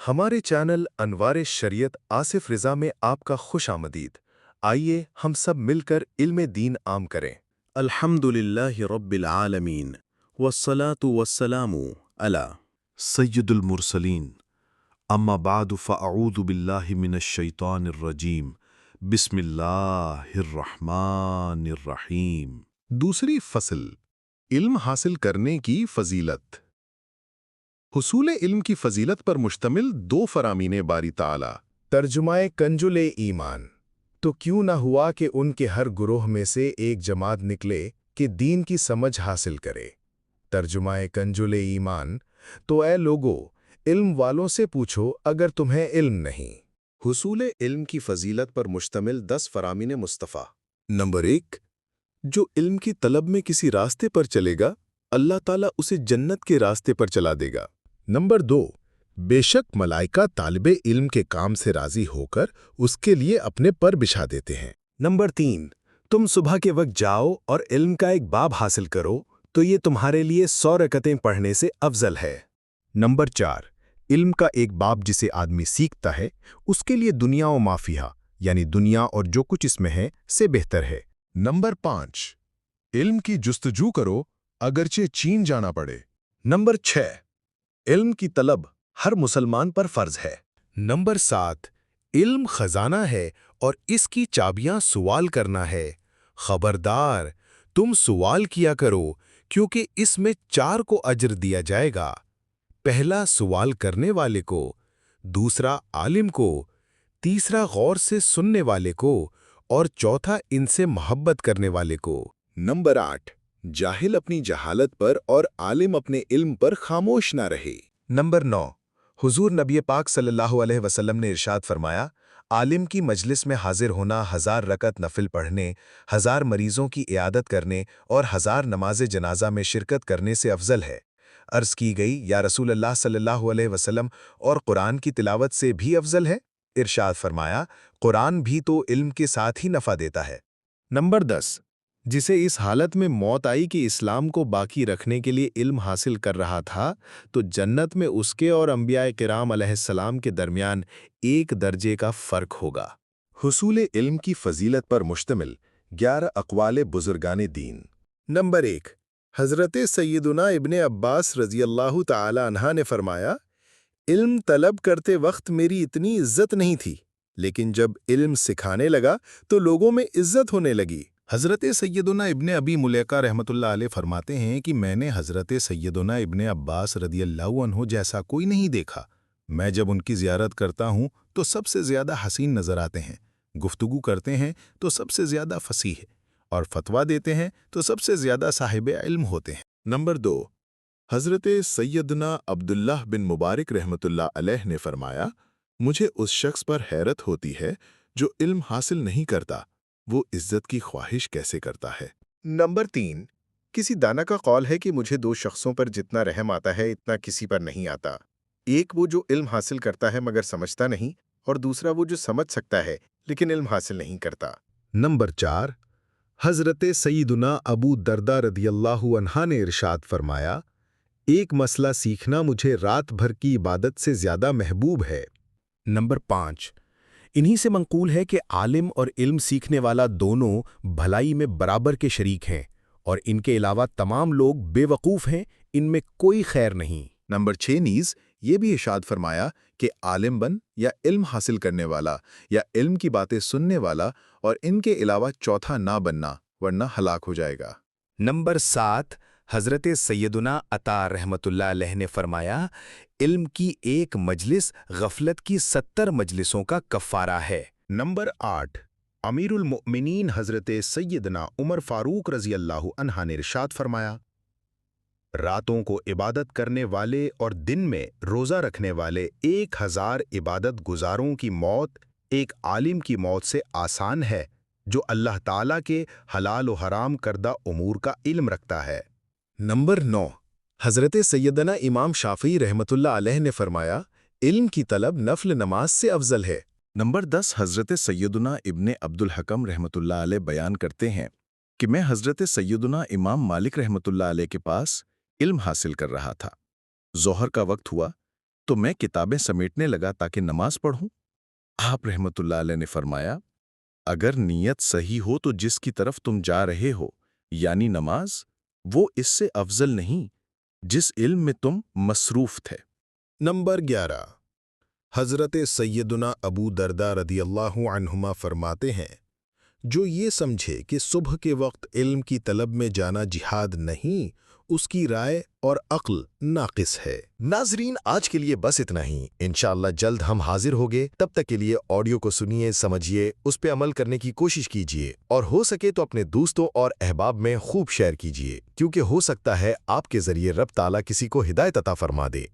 हमारे चैनल अनवार शरीयत आसिफ रिज़ा में आपका खुश आमदीद। आइए हम सब मिलकर इल्म दीन आम करें। अल्हम्दुलिल्लाहि रब्बिल आलमीन वस्सलातु वस्सलामु अला सय्यदुल मुरसलीन अम्मा बादु फ़अऊज़ु बिल्लाहि मिनश शैतानिर रजीम बिस्मिल्लाहिर रहमानिर रहीम। दूसरी फसल, इल्म हासिल करने की फजीलत। हुसूल इल्म की फजीलत पर मुश्तमिल दो फरामीने बारी ताला। तर्जुमाए कंजुले ईमान। तो क्यों न हुआ कि उनके हर गुरोह में से एक जमात निकले कि दीन की समझ हासिल करे। तर्जुमाए कंजुले ईमान। तो ऐ लोगो, इल्म वालों से पूछो अगर तुम्हें इल्म नहीं। हुसूल इल्म की फजीलत पर मुश्तमिल 10 फरामीने मुस्तफ़ा। नंबर 1, जो इल्म की तलब में किसी रास्ते पर चलेगा, अल्लाह ताला उसे जन्नत के रास्ते पर चला देगा। नंबर 2, बेशक मलाइका तालिबे इल्म के काम से राजी होकर उसके लिए अपने पर बिछा देते हैं। नंबर 3, तुम सुबह के वक्त जाओ और इल्म का एक बाब हासिल करो तो ये तुम्हारे लिए 100 रकतें पढ़ने से अफजल है। नंबर 4, इल्म का एक बाब जिसे आदमी सीखता है उसके लिए दुनिया और माफिया यानी दुनिया और जो कुछ इसमें है से बेहतर है। नंबर 5, इल्म की जुस्तजू करो अगरचे चीन जाना पड़े। नंबर 6, इल्म की तलब हर मुसलमान पर फर्ज है। नंबर 7, इल्म खजाना है और इसकी चाबियां सवाल करना है। खबरदार, तुम सवाल किया करो क्योंकि इसमें 4 को अजर दिया जाएगा। पहला सवाल करने वाले को, दूसरा आलिम को, तीसरा गौर से सुनने वाले को और चौथा इनसे मोहब्बत करने वाले को। नंबर 8, जाहिल अपनी जहालत पर और आलिम अपने इल्म पर खामोश ना रहे। नंबर 9, हुजूर नबी पाक सल्लल्लाहु अलैहि वसल्लम ने इरशाद फरमाया, आलिम की मजलिस में हाजिर होना 1000 रकत नफिल पढ़ने, 1000 मरीजों की इयादत करने और 1000 नमाज जनाजा में शिरकत करने से अफजल है। अर्ज की गई, या रसूल अल्लाह सल्लल्लाहु अलैहि वसल्लम, और कुरान की तिलावत से भी अफजल है? इरशाद फरमाया, कुरान भी तो इल्म के साथ ही नफ़ा देता है। नंबर 10, जिसे इस हालत में मौत आई कि इस्लाम को बाकी रखने के लिए इल्म हासिल कर रहा था, तो जन्नत में उसके और अंबियाए किराम अलैहिस्सलाम के दरमियान 1 दर्जे का फ़र्क होगा। हुसूल इल्म की फजीलत पर मुश्तमिल 11 अक़वाले बुज़ुर्गाने दीन। नंबर 1, हज़रत सैयदुना इब्ने अब्बास रज़ियल्लाहु ताला अन्हा ने फरमाया, इल्म तलब करते वक्त मेरी इतनी इज्जत नहीं थी, लेकिन जब इल्म सिखाने लगा तो लोगों में इज्जत होने लगी। हज़रत सैयदुना इब्ने अबी मुलैका रहमतुल्लाह अलैह फरमाते हैं कि मैंने हज़रत सैयदुना इब्ने अब्बास रदियल्लाहु अन्हु जैसा कोई नहीं देखा। मैं जब उनकी ज़ियारत करता हूँ तो सबसे ज़्यादा हसीन नज़र आते हैं, गुफ्तगू करते हैं तो सबसे ज़्यादा फसीह, और फतवा देते हैं तो सबसे ज़्यादा साहिब इल्म होते हैं। नंबर 2, हज़रत सैयदना अब्दुल्लाह बिन मुबारक रहमतुल्लाह अलैह ने फरमाया, मुझे उस शख्स पर हैरत होती है जो इल्म हासिल नहीं करता, वो इज्जत की ख्वाहिश कैसे करता है। नंबर 3, किसी दाना का कौल है कि मुझे 2 शख्सों पर जितना रहम आता है इतना किसी पर नहीं आता। एक वो जो इल्म हासिल करता है मगर समझता नहीं, और दूसरा वो जो समझ सकता है लेकिन इल्म हासिल नहीं करता। नंबर 4, हज़रत सईदुना अबू दरदा रदियल्लाहु अन्हा ने इरशाद फरमाया, एक मसला सीखना मुझे रात भर की इबादत से ज़्यादा महबूब है। नंबर 5, इन्हीं से मंकूल है कि आलिम और इल्म सीखने वाला दोनों भलाई में बराबर के शरीक हैं और इनके अलावा तमाम लोग बेवकूफ़ हैं, इनमें कोई खैर नहीं। नंबर 6, नीज़ ये भी इरशाद फरमाया कि आलिम बन या इल्म हासिल करने वाला या इल्म की बातें सुनने वाला, और इनके अलावा चौथा ना बनना वरना हलाक हो जाएगा। नंबर 7, हज़रत सैयदुना अता रहमतुल्लाह अलैह ने फरमाया, इल्म की एक मजलिस गफलत की 70 मजलिसों का कफ़ारा है। नंबर 8, अमीरुल मुअमिनीन हज़रत सैयदना उमर फ़ारूक रज़ियल्लाहु अन्हा ने इरशाद फरमाया, रातों को इबादत करने वाले और दिन में रोज़ा रखने वाले 1000 इबादत गुजारों की मौत एक आलिम की मौत से आसान है जो अल्लाह ताला के हलाल व हराम करदा उमूर का इल्म रखता है। नंबर 9, हज़रत सैयदना इमाम शाफ़ी रहमतुल्लाह अलैह ने फरमाया, इल्म की तलब नफल नमाज से अफजल है। नंबर 10, हज़रत सैयदना इब्ने अब्दुल हकम रहमतुल्लाह अलैह बयान करते हैं कि मैं हज़रत सैयदना इमाम मालिक रहमतुल्लाह अलैह के पास इल्म हासिल कर रहा था। ज़ोहर का वक्त हुआ, تو میں کتابیں سمیٹنے لگا تاکہ نماز پڑھوں۔ آپ رحمت اللہ علیہ نے فرمایا، اگر نیت صحیح ہو تو جس کی طرف تم جا رہے ہو یعنی نماز، وہ اس سے افضل نہیں جس علم میں تم مصروف تھے۔ نمبر 11، حضرت سیدنا ابو درداء رضی اللہ عنہما فرماتے ہیں، جو یہ سمجھے کہ صبح کے وقت علم کی طلب میں جانا جہاد نہیں، اس کی رائے اور عقل ناقص ہے۔ ناظرین، آج کے لیے بس اتنا ہی۔ انشاءاللہ جلد ہم حاضر ہوگے، تب تک کے لیے آڈیو کو سنیے، سمجھیے، اس پہ عمل کرنے کی کوشش کیجیے، اور ہو سکے تو اپنے دوستوں اور احباب میں خوب شیئر کیجیے، کیونکہ ہو سکتا ہے آپ کے ذریعے رب تعالیٰ کسی کو ہدایت عطا فرما دے۔